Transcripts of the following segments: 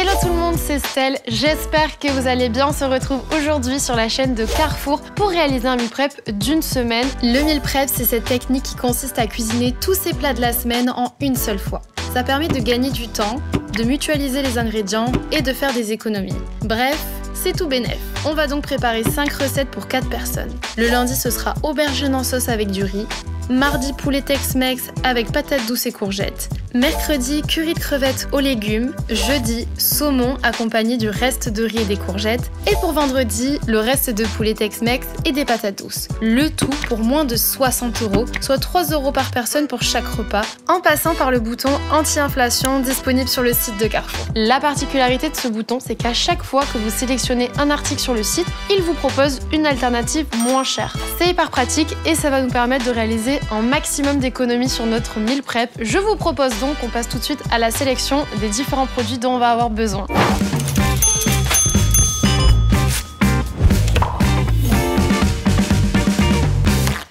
Hello tout le monde, c'est Stell. J'espère que vous allez bien. On se retrouve aujourd'hui sur la chaîne de Carrefour pour réaliser un meal prep d'une semaine. Le meal prep, c'est cette technique qui consiste à cuisiner tous ses plats de la semaine en une seule fois. Ça permet de gagner du temps, de mutualiser les ingrédients et de faire des économies. Bref, c'est tout bénef. On va donc préparer 5 recettes pour 4 personnes. Le lundi, ce sera aubergine en sauce avec du riz. Mardi, poulet Tex-Mex avec patates douces et courgettes. Mercredi, curry de crevettes aux légumes. Jeudi, saumon accompagné du reste de riz et des courgettes. Et pour vendredi, le reste de poulet Tex-Mex et des patates douces. Le tout pour moins de 60 €, soit 3 € par personne pour chaque repas, en passant par le bouton anti-inflation disponible sur le site de Carrefour. La particularité de ce bouton, c'est qu'à chaque fois que vous sélectionnez un article sur le site, il vous propose une alternative moins chère. C'est hyper pratique et ça va nous permettre de réaliser un maximum d'économies sur notre meal prep. Je vous propose donc qu'on passe tout de suite à la sélection des différents produits dont on va avoir besoin.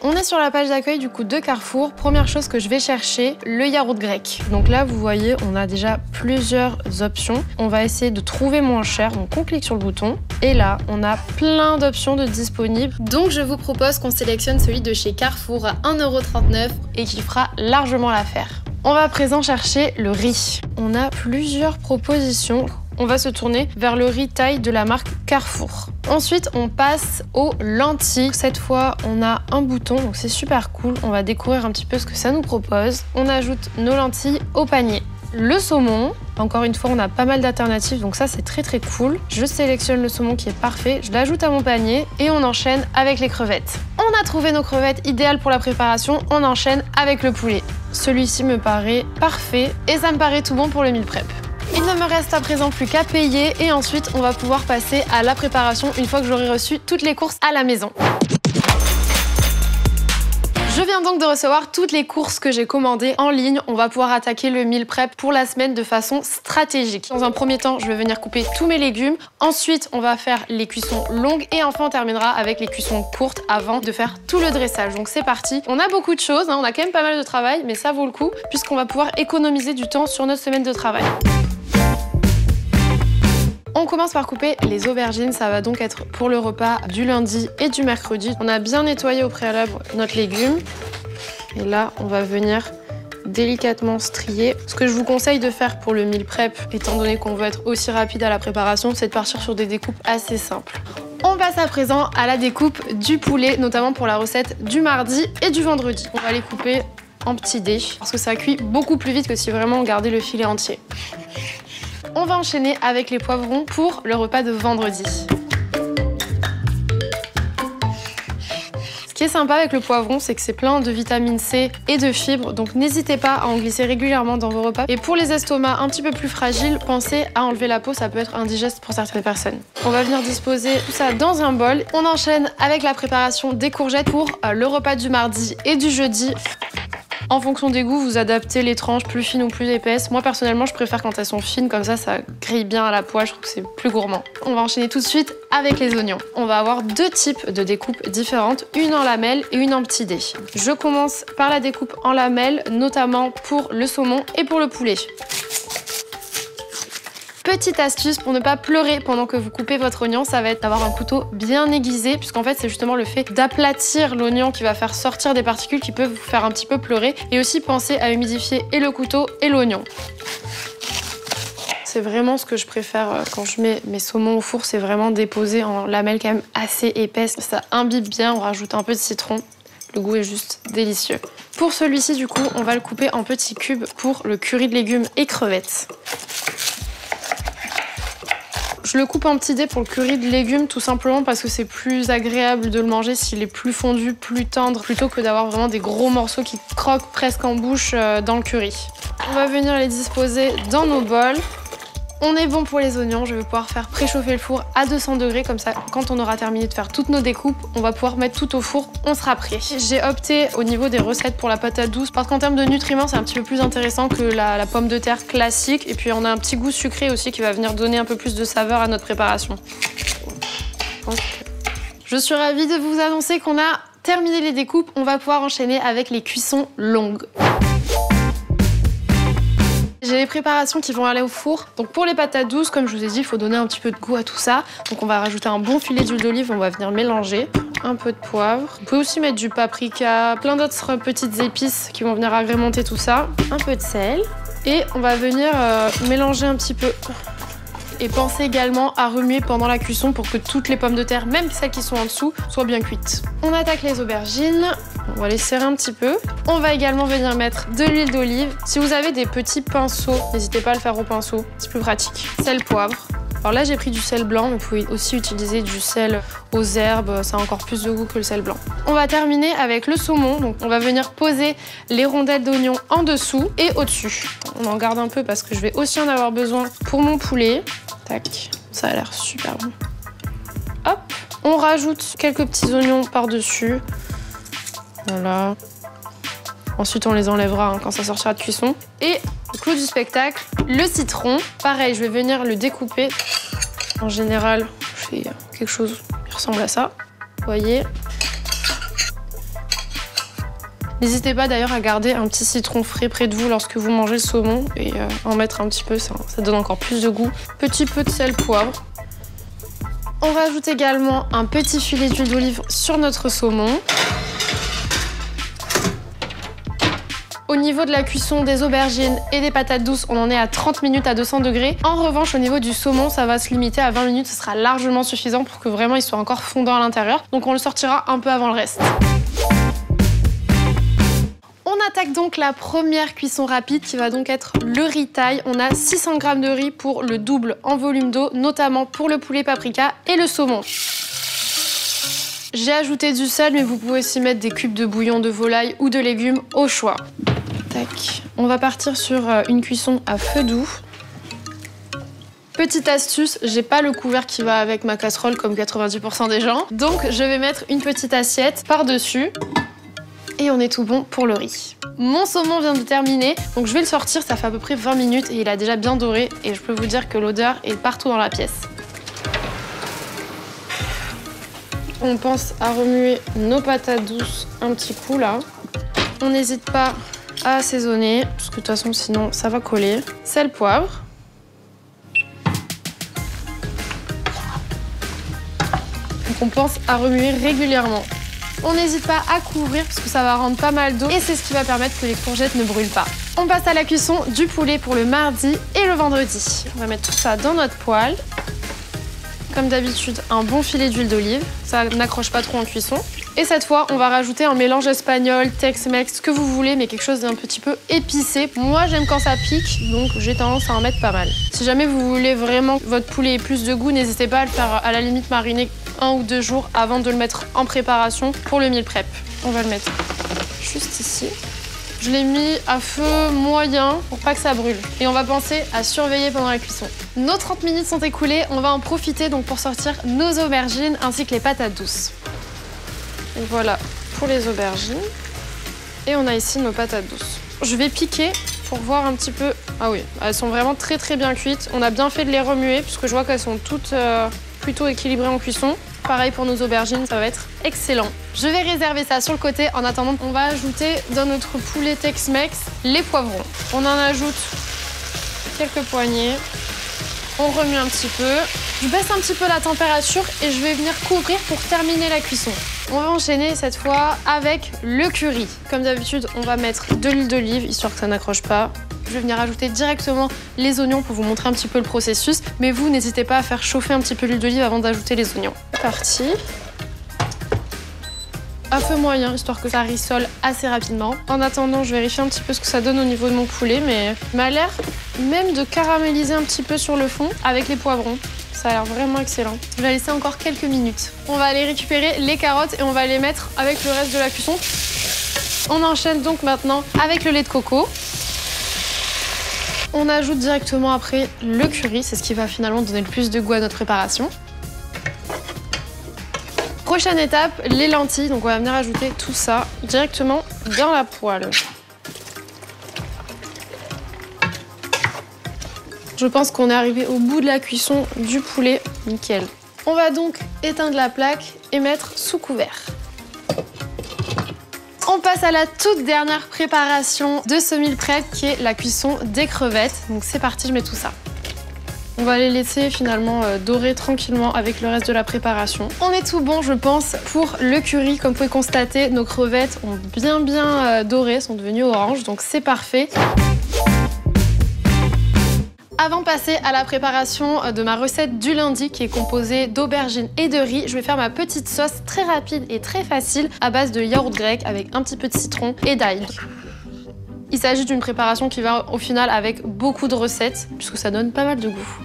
On est sur la page d'accueil du coup de Carrefour. Première chose que je vais chercher, le yaourt grec. Donc là, vous voyez, on a déjà plusieurs options. On va essayer de trouver moins cher. Donc on clique sur le bouton. Et là, on a plein d'options de disponibles. Donc je vous propose qu'on sélectionne celui de chez Carrefour à 1,39 € et qui fera largement l'affaire. On va à présent chercher le riz. On a plusieurs propositions. On va se tourner vers le riz taille de la marque Carrefour. Ensuite, on passe aux lentilles. Cette fois, on a un bouton, donc c'est super cool. On va découvrir un petit peu ce que ça nous propose. On ajoute nos lentilles au panier. Le saumon, encore une fois, on a pas mal d'alternatives, donc ça, c'est très cool. Je sélectionne le saumon qui est parfait, je l'ajoute à mon panier et on enchaîne avec les crevettes. On a trouvé nos crevettes idéales pour la préparation, on enchaîne avec le poulet. Celui-ci me paraît parfait et ça me paraît tout bon pour le meal prep. Il ne me reste à présent plus qu'à payer et ensuite on va pouvoir passer à la préparation une fois que j'aurai reçu toutes les courses à la maison. Je viens donc de recevoir toutes les courses que j'ai commandées en ligne. On va pouvoir attaquer le meal prep pour la semaine de façon stratégique. Dans un premier temps, je vais venir couper tous mes légumes. Ensuite, on va faire les cuissons longues et enfin on terminera avec les cuissons courtes avant de faire tout le dressage. Donc c'est parti. On a beaucoup de choses, on a quand même pas mal de travail, mais ça vaut le coup puisqu'on va pouvoir économiser du temps sur notre semaine de travail. On commence par couper les aubergines, ça va donc être pour le repas du lundi et du mercredi. On a bien nettoyé au préalable notre légume. Et là, on va venir délicatement strier. Ce que je vous conseille de faire pour le meal prep, étant donné qu'on veut être aussi rapide à la préparation, c'est de partir sur des découpes assez simples. On passe à présent à la découpe du poulet, notamment pour la recette du mardi et du vendredi. On va les couper en petits dés, parce que ça cuit beaucoup plus vite que si vraiment on gardait le filet entier. On va enchaîner avec les poivrons pour le repas de vendredi. Ce qui est sympa avec le poivron, c'est que c'est plein de vitamine C et de fibres, donc n'hésitez pas à en glisser régulièrement dans vos repas. Et pour les estomacs un petit peu plus fragiles, pensez à enlever la peau, ça peut être indigeste pour certaines personnes. On va venir disposer tout ça dans un bol. On enchaîne avec la préparation des courgettes pour le repas du mardi et du jeudi. En fonction des goûts, vous adaptez les tranches plus fines ou plus épaisses. Moi, personnellement, je préfère quand elles sont fines, comme ça grille bien à la poêle, je trouve que c'est plus gourmand. On va enchaîner tout de suite avec les oignons. On va avoir deux types de découpes différentes, une en lamelles et une en petits dés. Je commence par la découpe en lamelles, notamment pour le saumon et pour le poulet. Petite astuce pour ne pas pleurer pendant que vous coupez votre oignon, ça va être d'avoir un couteau bien aiguisé, puisqu'en fait c'est justement le fait d'aplatir l'oignon qui va faire sortir des particules qui peuvent vous faire un petit peu pleurer. Et aussi pensez à humidifier et le couteau et l'oignon. C'est vraiment ce que je préfère quand je mets mes saumons au four, c'est vraiment déposer en lamelles quand même assez épaisses. Ça imbibe bien, on rajoute un peu de citron. Le goût est juste délicieux. Pour celui-ci du coup, on va le couper en petits cubes pour le curry de légumes et crevettes. Je le coupe en petits dés pour le curry de légumes tout simplement parce que c'est plus agréable de le manger s'il est plus fondu, plus tendre, plutôt que d'avoir vraiment des gros morceaux qui croquent presque en bouche dans le curry. On va venir les disposer dans nos bols. On est bon pour les oignons, je vais pouvoir faire préchauffer le four à 200 degrés, comme ça quand on aura terminé de faire toutes nos découpes, on va pouvoir mettre tout au four, on sera prêt. J'ai opté au niveau des recettes pour la patate douce parce qu'en termes de nutriments c'est un petit peu plus intéressant que la pomme de terre classique et puis on a un petit goût sucré aussi qui va venir donner un peu plus de saveur à notre préparation. Je suis ravie de vous annoncer qu'on a terminé les découpes, on va pouvoir enchaîner avec les cuissons longues. J'ai les préparations qui vont aller au four. Donc pour les patates douces, comme je vous ai dit, il faut donner un petit peu de goût à tout ça. Donc on va rajouter un bon filet d'huile d'olive, on va venir mélanger. Un peu de poivre. Vous pouvez aussi mettre du paprika, plein d'autres petites épices qui vont venir agrémenter tout ça. Un peu de sel. Et on va venir mélanger un petit peu. Et pensez également à remuer pendant la cuisson pour que toutes les pommes de terre, même celles qui sont en dessous, soient bien cuites. On attaque les aubergines. On va les serrer un petit peu. On va également venir mettre de l'huile d'olive. Si vous avez des petits pinceaux, n'hésitez pas à le faire au pinceau, c'est plus pratique. Sel, poivre. Alors là, j'ai pris du sel blanc, mais vous pouvez aussi utiliser du sel aux herbes, ça a encore plus de goût que le sel blanc. On va terminer avec le saumon, donc on va venir poser les rondelles d'oignon en dessous et au-dessus. On en garde un peu parce que je vais aussi en avoir besoin pour mon poulet. Tac, ça a l'air super bon. Hop, on rajoute quelques petits oignons par-dessus. Voilà. Ensuite, on les enlèvera hein, quand ça sortira de cuisson. Et le clou du spectacle, le citron. Pareil, je vais venir le découper. En général, je fais quelque chose qui ressemble à ça. Vous voyez. N'hésitez pas d'ailleurs à garder un petit citron frais près de vous lorsque vous mangez le saumon et en mettre un petit peu, ça donne encore plus de goût. Petit peu de sel, poivre. On rajoute également un petit filet d'huile d'olive sur notre saumon. Au niveau de la cuisson des aubergines et des patates douces, on en est à 30 minutes à 200 degrés. En revanche, au niveau du saumon, ça va se limiter à 20 minutes. Ce sera largement suffisant pour que vraiment il soit encore fondant à l'intérieur. Donc on le sortira un peu avant le reste. On attaque donc la première cuisson rapide qui va donc être le riz thaï. On a 600 g de riz pour le double en volume d'eau, notamment pour le poulet paprika et le saumon. J'ai ajouté du sel, mais vous pouvez aussi mettre des cubes de bouillon de volaille ou de légumes au choix. Tac. On va partir sur une cuisson à feu doux. Petite astuce, j'ai pas le couvercle qui va avec ma casserole comme 90% des gens. Donc je vais mettre une petite assiette par-dessus. Et on est tout bon pour le riz. Mon saumon vient de terminer, donc je vais le sortir, ça fait à peu près 20 minutes et il a déjà bien doré. Et je peux vous dire que l'odeur est partout dans la pièce. On pense à remuer nos patates douces un petit coup là. On n'hésite pas à assaisonner, parce que de toute façon sinon ça va coller. Sel, poivre. Donc on pense à remuer régulièrement. On n'hésite pas à couvrir parce que ça va rendre pas mal d'eau et c'est ce qui va permettre que les courgettes ne brûlent pas. On passe à la cuisson du poulet pour le mardi et le vendredi. On va mettre tout ça dans notre poêle. Comme d'habitude, un bon filet d'huile d'olive. Ça n'accroche pas trop en cuisson. Et cette fois, on va rajouter un mélange espagnol, Tex-Mex, ce que vous voulez, mais quelque chose d'un petit peu épicé. Moi, j'aime quand ça pique, donc j'ai tendance à en mettre pas mal. Si jamais vous voulez vraiment que votre poulet ait plus de goût, n'hésitez pas à le faire à la limite mariner 1 ou 2 jours avant de le mettre en préparation pour le meal prep. On va le mettre juste ici. Je l'ai mis à feu moyen pour pas que ça brûle. Et on va penser à surveiller pendant la cuisson. Nos 30 minutes sont écoulées, on va en profiter donc pour sortir nos aubergines ainsi que les patates douces. Et voilà pour les aubergines. Et on a ici nos patates douces. Je vais piquer pour voir un petit peu... Ah oui, elles sont vraiment très très bien cuites. On a bien fait de les remuer puisque je vois qu'elles sont toutes plutôt équilibrées en cuisson. Pareil pour nos aubergines, ça va être excellent. Je vais réserver ça sur le côté. En attendant, on va ajouter dans notre poulet Tex-Mex les poivrons. On en ajoute quelques poignées. On remue un petit peu. Je baisse un petit peu la température et je vais venir couvrir pour terminer la cuisson. On va enchaîner cette fois avec le curry. Comme d'habitude, on va mettre de l'huile d'olive, histoire que ça n'accroche pas. Je vais venir ajouter directement les oignons pour vous montrer un petit peu le processus. Mais vous, n'hésitez pas à faire chauffer un petit peu l'huile d'olive avant d'ajouter les oignons. C'est parti. À feu moyen, histoire que ça rissole assez rapidement. En attendant, je vérifie un petit peu ce que ça donne au niveau de mon poulet, mais il m'a l'air même de caraméliser un petit peu sur le fond avec les poivrons. Ça a l'air vraiment excellent. Je vais laisser encore quelques minutes. On va aller récupérer les carottes et on va les mettre avec le reste de la cuisson. On enchaîne donc maintenant avec le lait de coco. On ajoute directement après le curry, c'est ce qui va finalement donner le plus de goût à notre préparation. Prochaine étape, les lentilles. Donc on va venir ajouter tout ça directement dans la poêle. Je pense qu'on est arrivé au bout de la cuisson du poulet. Nickel. On va donc éteindre la plaque et mettre sous couvert. On passe à la toute dernière préparation de ce meal prep qui est la cuisson des crevettes. Donc c'est parti, je mets tout ça. On va les laisser finalement dorer tranquillement avec le reste de la préparation. On est tout bon, je pense, pour le curry. Comme vous pouvez constater, nos crevettes ont bien doré, sont devenues oranges, donc c'est parfait. Avant de passer à la préparation de ma recette du lundi qui est composée d'aubergines et de riz, je vais faire ma petite sauce très rapide et très facile à base de yaourt grec avec un petit peu de citron et d'ail. Il s'agit d'une préparation qui va au final avec beaucoup de recettes puisque ça donne pas mal de goût.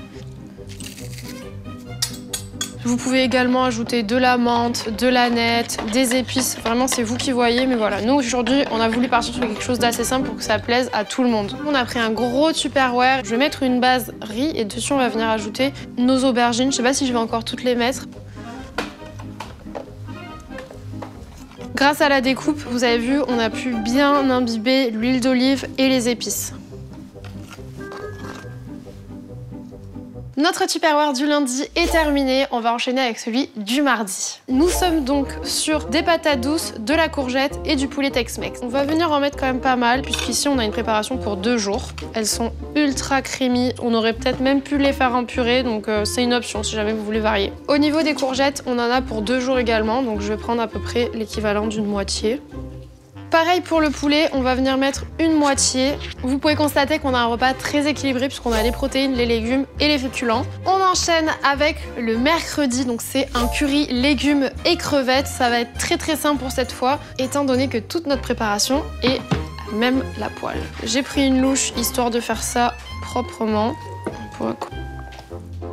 Vous pouvez également ajouter de la menthe, de l'aneth, des épices. Vraiment, c'est vous qui voyez. Mais voilà, nous aujourd'hui, on a voulu partir sur quelque chose d'assez simple pour que ça plaise à tout le monde. On a pris un gros Tupperware. Je vais mettre une base riz et dessus, on va venir ajouter nos aubergines. Je sais pas si je vais encore toutes les mettre. Grâce à la découpe, vous avez vu, on a pu bien imbiber l'huile d'olive et les épices. Notre Tupperware du lundi est terminé, on va enchaîner avec celui du mardi. Nous sommes donc sur des patates douces, de la courgette et du poulet Tex-Mex. On va venir en mettre quand même pas mal, puisqu'ici on a une préparation pour 2 jours. Elles sont ultra creamy, on aurait peut-être même pu les faire en purée, donc c'est une option si jamais vous voulez varier. Au niveau des courgettes, on en a pour 2 jours également, donc je vais prendre à peu près l'équivalent d'une moitié. Pareil pour le poulet, on va venir mettre une moitié. Vous pouvez constater qu'on a un repas très équilibré puisqu'on a les protéines, les légumes et les féculents. On enchaîne avec le mercredi, donc c'est un curry légumes et crevettes. Ça va être très simple pour cette fois, étant donné que toute notre préparation est même la poêle. J'ai pris une louche histoire de faire ça proprement.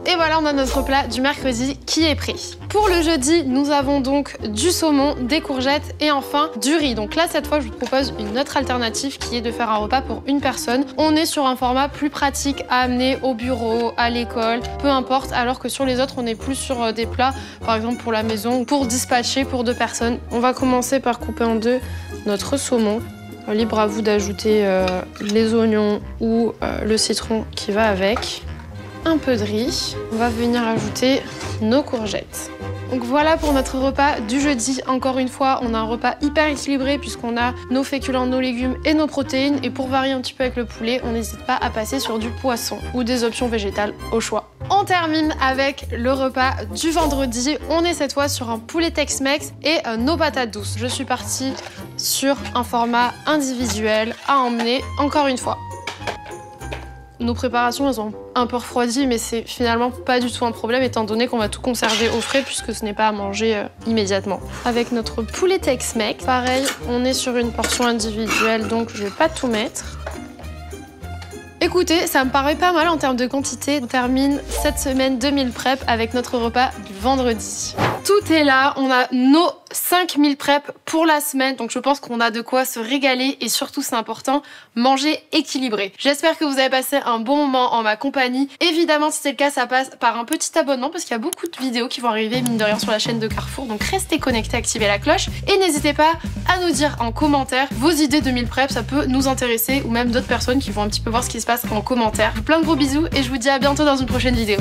Et voilà, on a notre plat du mercredi qui est prêt. Pour le jeudi, nous avons donc du saumon, des courgettes et enfin du riz. Donc là, cette fois, je vous propose une autre alternative qui est de faire un repas pour une personne. On est sur un format plus pratique à amener au bureau, à l'école, peu importe, alors que sur les autres, on est plus sur des plats, par exemple pour la maison, pour dispatcher pour 2 personnes. On va commencer par couper en 2 notre saumon. Libre à vous d'ajouter les oignons ou le citron qui va avec. Un peu de riz. On va venir ajouter nos courgettes. Donc voilà pour notre repas du jeudi. Encore une fois, on a un repas hyper équilibré puisqu'on a nos féculents, nos légumes et nos protéines. Et pour varier un petit peu avec le poulet, on n'hésite pas à passer sur du poisson ou des options végétales au choix. On termine avec le repas du vendredi. On est cette fois sur un poulet Tex-Mex et nos patates douces. Je suis partie sur un format individuel à emmener encore une fois. Nos préparations, elles ont un peu refroidi, mais c'est finalement pas du tout un problème étant donné qu'on va tout conserver au frais puisque ce n'est pas à manger immédiatement. Avec notre poulet Tex-Mex, pareil, on est sur une portion individuelle, donc je vais pas tout mettre. Écoutez, ça me paraît pas mal en termes de quantité. On termine cette semaine de meal prep avec notre repas du vendredi. Tout est là, on a nos 5 meal prep pour la semaine, donc je pense qu'on a de quoi se régaler et surtout c'est important, manger équilibré. J'espère que vous avez passé un bon moment en ma compagnie. Évidemment, si c'est le cas, ça passe par un petit abonnement parce qu'il y a beaucoup de vidéos qui vont arriver mine de rien sur la chaîne de Carrefour, donc restez connectés, activez la cloche et n'hésitez pas à nous dire en commentaire vos idées de meal prep, ça peut nous intéresser ou même d'autres personnes qui vont un petit peu voir ce qui se passe en commentaire. Plein de gros bisous et je vous dis à bientôt dans une prochaine vidéo.